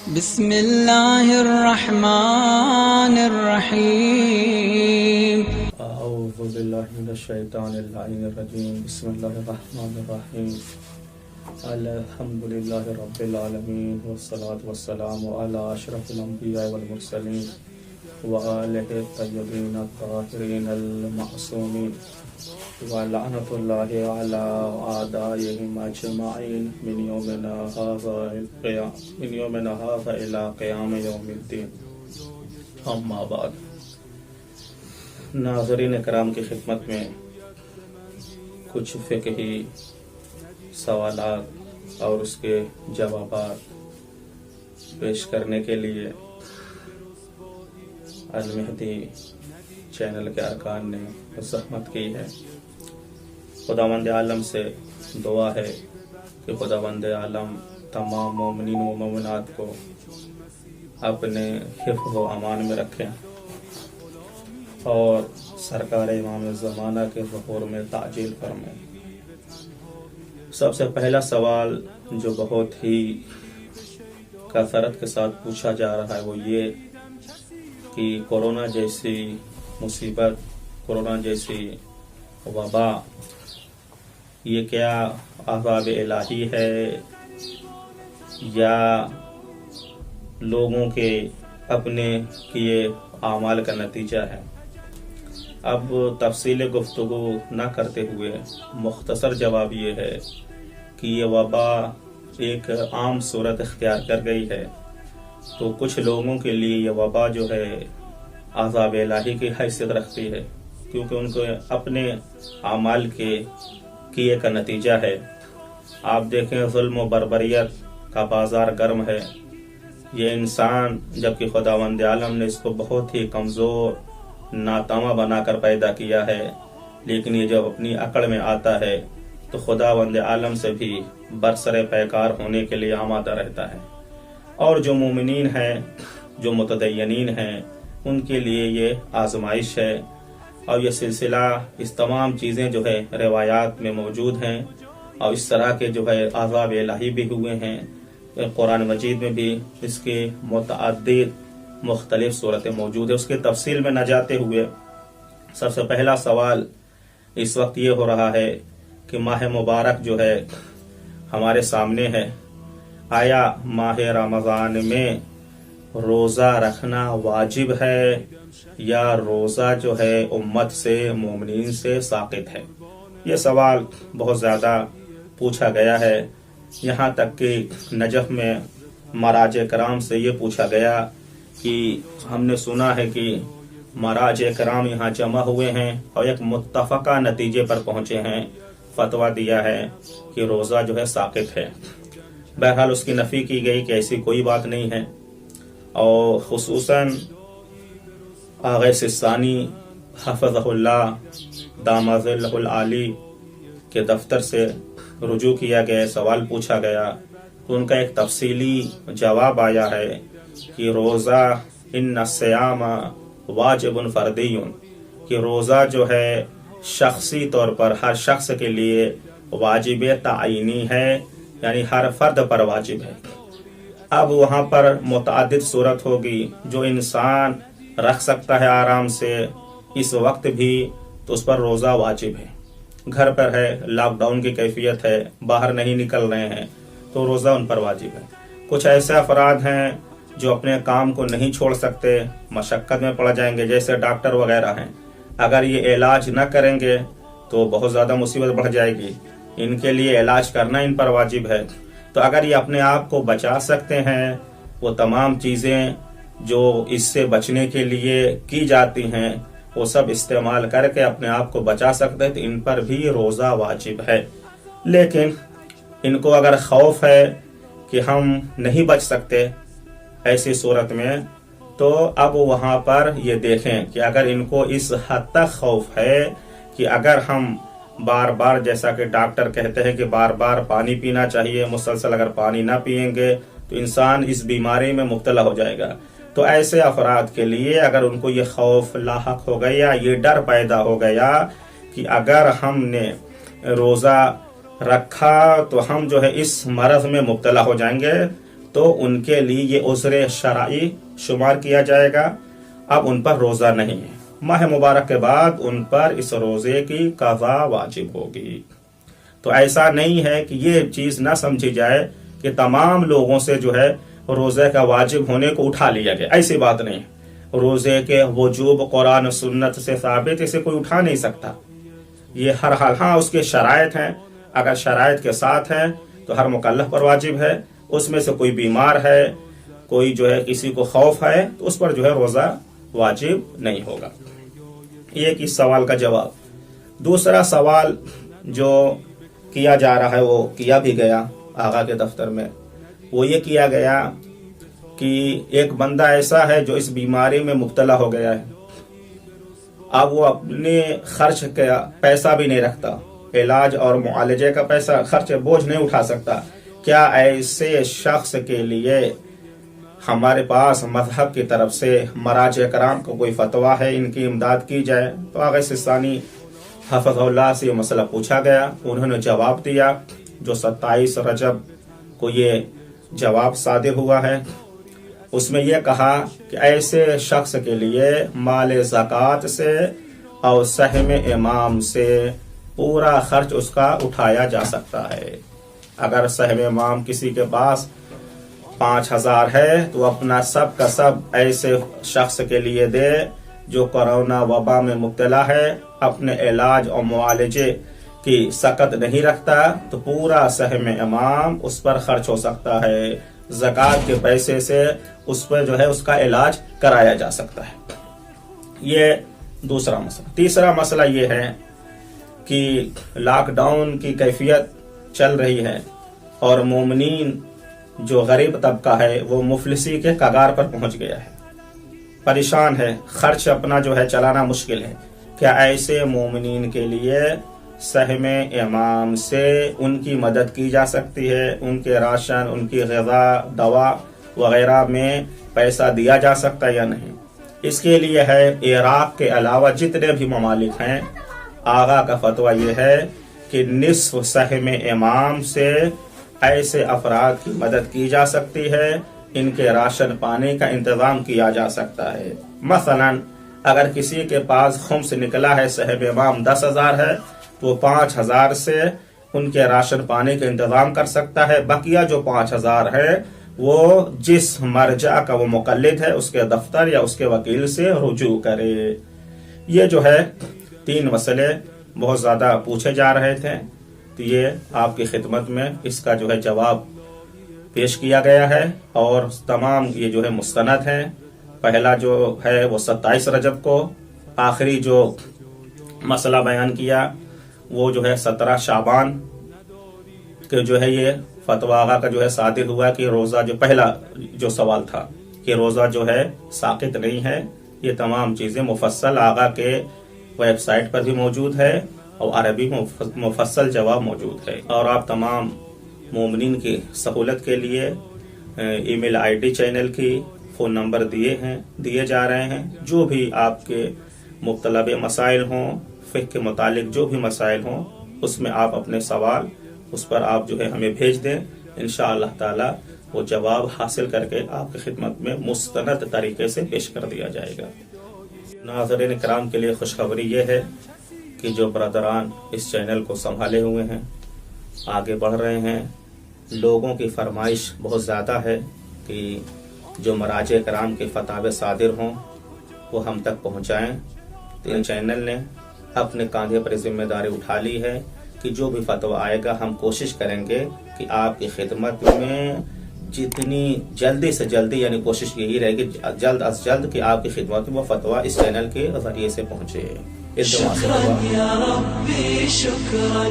بسم اللہ الرحمن الرحیم اعوذ باللہ من الشیطان اللعین الرجیم بسم اللہ الرحمن الرحیم الحمدللہ رب العالمین والصلاة والسلام علی اشرف الانبیاء والمرسلین وآلہ الطیبین الطاہرین المعصومین ولعنۃ اللہ علی اعدائهم اجمعین من یومنا ھذا الی قیام یوم الدین، اما بعد۔ ناظرین کرام کی خدمت میں کچھ فقہی سوالات اور اس کے جوابات پیش کرنے کے لیے المہدی چینل کے ارکان نے زحمت کی ہے۔ خداوند عالم سے دعا ہے کہ خداوند عالم تمام مومنین و مومنات کو اپنے حفظ و امان میں رکھیں اور سرکار امام زمانہ کے ظہور میں تعجیل فرمائیں۔ سب سے پہلا سوال جو بہت ہی کثرت کے ساتھ پوچھا جا رہا ہے وہ یہ کہ کورونا جیسی مصیبت، کورونا جیسی وبا، یہ کیا عذاب الہی ہے یا لوگوں کے اپنے کیے اعمال کا نتیجہ ہے؟ اب تفصیل گفتگو نہ کرتے ہوئے مختصر جواب یہ ہے کہ یہ وبا ایک عام صورت اختیار کر گئی ہے، تو کچھ لوگوں کے لیے یہ وبا جو ہے عذاب الہی کی حیثیت رکھتی ہے، کیونکہ ان کو اپنے اعمال کے کیے کا نتیجہ ہے۔ آپ دیکھیں ظلم و بربریت کا بازار گرم ہے۔ یہ انسان جبکہ خداوند عالم نے اس کو بہت ہی کمزور ناتواں بنا کر پیدا کیا ہے، لیکن یہ جب اپنی عقل میں آتا ہے تو خداوند عالم سے بھی برسر پیکار ہونے کے لیے آمادہ رہتا ہے۔ اور جو مومنین ہیں، جو متدینین ہیں، ان کے لیے یہ آزمائش ہے، اور یہ سلسلہ، اس تمام چیزیں جو ہے روایات میں موجود ہیں، اور اس طرح کے جو ہے عذاب الہی بھی ہوئے ہیں۔ قرآن مجید میں بھی اس کے متعدد مختلف صورتیں موجود ہیں۔ اس کی تفصیل میں نہ جاتے ہوئے سب سے پہلا سوال اس وقت یہ ہو رہا ہے کہ ماہ مبارک جو ہے ہمارے سامنے ہے، آیا ماہ رمضان میں روزہ رکھنا واجب ہے یا روزہ جو ہے امت سے، مومنین سے ساقط ہے؟ یہ سوال بہت زیادہ پوچھا گیا ہے، یہاں تک کہ نجف میں مراجع کرام سے یہ پوچھا گیا کہ ہم نے سنا ہے کہ مراجع کرام یہاں جمع ہوئے ہیں اور ایک متفقہ نتیجے پر پہنچے ہیں، فتویٰ دیا ہے کہ روزہ جو ہے ساقط ہے۔ بہرحال اس کی نفی کی گئی کہ ایسی کوئی بات نہیں ہے، اور خصوصاً آغا سستانی حفظہ اللہ دام ظلہ العالی کے دفتر سے رجوع کیا گیا، سوال پوچھا گیا تو ان کا ایک تفصیلی جواب آیا ہے کہ روزہ ان الصیام واجب فردی، کہ روزہ جو ہے شخصی طور پر ہر شخص کے لیے واجب تعینی ہے، یعنی ہر فرد پر واجب ہے۔ اب وہاں پر متعدد صورت ہوگی، جو انسان رکھ سکتا ہے آرام سے اس وقت بھی تو اس پر روزہ واجب ہے۔ گھر پر ہے، لاک ڈاؤن کی کیفیت ہے، باہر نہیں نکل رہے ہیں تو روزہ ان پر واجب ہے۔ کچھ ایسے افراد ہیں جو اپنے کام کو نہیں چھوڑ سکتے، مشقت میں پڑ جائیں گے، جیسے ڈاکٹر وغیرہ ہیں، اگر یہ علاج نہ کریں گے تو بہت زیادہ مصیبت بڑھ جائے گی، ان کے لیے علاج کرنا ان پر واجب ہے۔ تو اگر یہ اپنے آپ کو بچا سکتے ہیں، وہ تمام چیزیں جو اس سے بچنے کے لیے کی جاتی ہیں وہ سب استعمال کر کے اپنے آپ کو بچا سکتے ہیں، تو ان پر بھی روزہ واجب ہے۔ لیکن ان کو اگر خوف ہے کہ ہم نہیں بچ سکتے ایسی صورت میں، تو اب وہاں پر یہ دیکھیں کہ اگر ان کو اس حد تک خوف ہے کہ اگر ہم بار بار، جیسا کہ ڈاکٹر کہتے ہیں کہ بار بار پانی پینا چاہیے، مسلسل اگر پانی نہ پیئیں گے تو انسان اس بیماری میں مبتلا ہو جائے گا، تو ایسے افراد کے لیے اگر ان کو یہ خوف لاحق ہو گیا، یہ ڈر پیدا ہو گیا کہ اگر ہم نے روزہ رکھا تو ہم جو ہے اس مرض میں مبتلا ہو جائیں گے، تو ان کے لیے یہ عذر شرعی شمار کیا جائے گا. اب ان پر روزہ نہیں ہے. ماہ مبارک کے بعد ان پر اس روزے کی قضا واجب ہوگی. تو ایسا نہیں ہے کہ یہ چیز نہ سمجھی جائے کہ تمام لوگوں سے جو ہے روزے کا واجب ہونے کو اٹھا لیا گیا. ایسی بات نہیں. روزے کے وجوب قرآن و سنت سے ثابت اسے کوئی اٹھا نہیں سکتا. یہ ہر حال ہاں اس کے شرائط ہیں. اگر شرائط کے ساتھ ہیں تو ہر مکلف پر واجب ہے. اس میں سے کوئی بیمار ہے, کوئی جو ہے کسی کو خوف ہے, تو اس پر جو ہے روزہ واجب نہیں ہوگا. ایک اس سوال کا جواب. دوسرا سوال جو کیا جا رہا ہے وہ کیا بھی گیا آقا کے دفتر میں. وہ یہ کیا گیا کہ ایک بندہ ایسا ہے جو اس بیماری میں مبتلا ہو گیا ہے. اب وہ اپنے خرچ کا پیسہ بھی نہیں رکھتا, علاج اور معالجے کا پیسہ خرچ بوجھ نہیں اٹھا سکتا. کیا ایسے شخص کے لیے ہمارے پاس مذہب کی طرف سے مراجع کرام کو کوئی فتویٰ ہے ان کی امداد کی جائے؟ تو آغا سستانی حفظ اللہ سے یہ مسئلہ پوچھا گیا. انہوں نے جواب دیا جو 27 رجب کو یہ جواب صادر ہوا ہے. اس میں یہ کہا کہ ایسے شخص کے لیے مال زکوٰۃ سے اور سہم امام سے پورا خرچ اس کا اٹھایا جا سکتا ہے. اگر سہم امام کسی کے پاس 5000 ہے تو اپنا سب کا سب ایسے شخص کے لیے دے جو کورونا وبا میں مبتلا ہے, اپنے علاج اور معالجے کی سکت نہیں رکھتا, تو پورا سہم امام اس پر خرچ ہو سکتا ہے. زکوٰۃ کے پیسے سے اس پر جو ہے اس کا علاج کرایا جا سکتا ہے. یہ دوسرا مسئلہ. تیسرا مسئلہ یہ ہے کہ لاک ڈاؤن کی کیفیت چل رہی ہے اور مومنین جو غریب طبقہ ہے وہ مفلسی کے کگار پر پہنچ گیا ہے, پریشان ہے, خرچ اپنا جو ہے چلانا مشکل ہے. کیا ایسے مومنین کے لیے سہم امام سے ان کی مدد کی جا سکتی ہے؟ ان کے راشن, ان کی غذا, دوا وغیرہ میں پیسہ دیا جا سکتا ہے یا نہیں؟ اس کے لیے ہے عراق کے علاوہ جتنے بھی ممالک ہیں, آغا کا فتویٰ یہ ہے کہ نصف سہم امام سے ایسے افراد کی مدد کی جا سکتی ہے, ان کے راشن پانی کا انتظام کیا جا سکتا ہے. مثلا اگر کسی کے پاس خمس نکلا ہے, سہم امام 10,000 ہے, تو 5,000 سے ان کے راشن پانی کا انتظام کر سکتا ہے. بقیہ جو 5,000 ہے وہ جس مرجع کا وہ مقلد ہے اس کے دفتر یا اس کے وکیل سے رجوع کرے. یہ جو ہے 3 مسئلے بہت زیادہ پوچھے جا رہے تھے, تو یہ آپ کی خدمت میں اس کا جو ہے جواب پیش کیا گیا ہے. اور تمام یہ جو ہے مستند ہیں. پہلا جو ہے وہ 27 رجب کو, آخری جو مسئلہ بیان کیا وہ جو ہے 17 شعبان کہ جو ہے یہ فتویٰ آغا کا جو ہے صادر ہوا کہ روزہ, جو پہلا جو سوال تھا کہ روزہ جو ہے ساقط نہیں ہے. یہ تمام چیزیں مفصل آغا کے ویب سائٹ پر بھی موجود ہے اور عربی مفصل جواب موجود ہے. اور آپ تمام مومنین کی سہولت کے لیے ای میل آئی ڈی چینل کی, فون نمبر دیے جا رہے ہیں. جو بھی آپ کے مطلب مسائل ہوں, فقہ کے متعلق جو بھی مسائل ہوں, اس میں آپ اپنے سوال اس پر آپ جو ہے ہمیں بھیج دیں. انشاءاللہ تعالی وہ جواب حاصل کر کے آپ کی خدمت میں مستند طریقے سے پیش کر دیا جائے گا. ناظرین کرام کے لیے خوشخبری یہ ہے کہ جو برادران اس چینل کو سنبھالے ہوئے ہیں, آگے بڑھ رہے ہیں, لوگوں کی فرمائش بہت زیادہ ہے کہ جو مراجع کرام کے فتاوے صادر ہوں وہ ہم تک پہنچائیں. تو ان چینل نے اپنے کاندھے پر ذمہ داری اٹھا لی ہے کہ جو بھی فتویٰ آئے گا ہم کوشش کریں گے کہ آپ کی خدمت میں جتنی جلدی سے جلدی, یعنی کوشش یہی رہے گی جلد از جلد کہ آپ کی خدمت میں وہ فتویٰ اس چینل کے ذریعے سے پہنچے. شکرا یا ربی شکرا.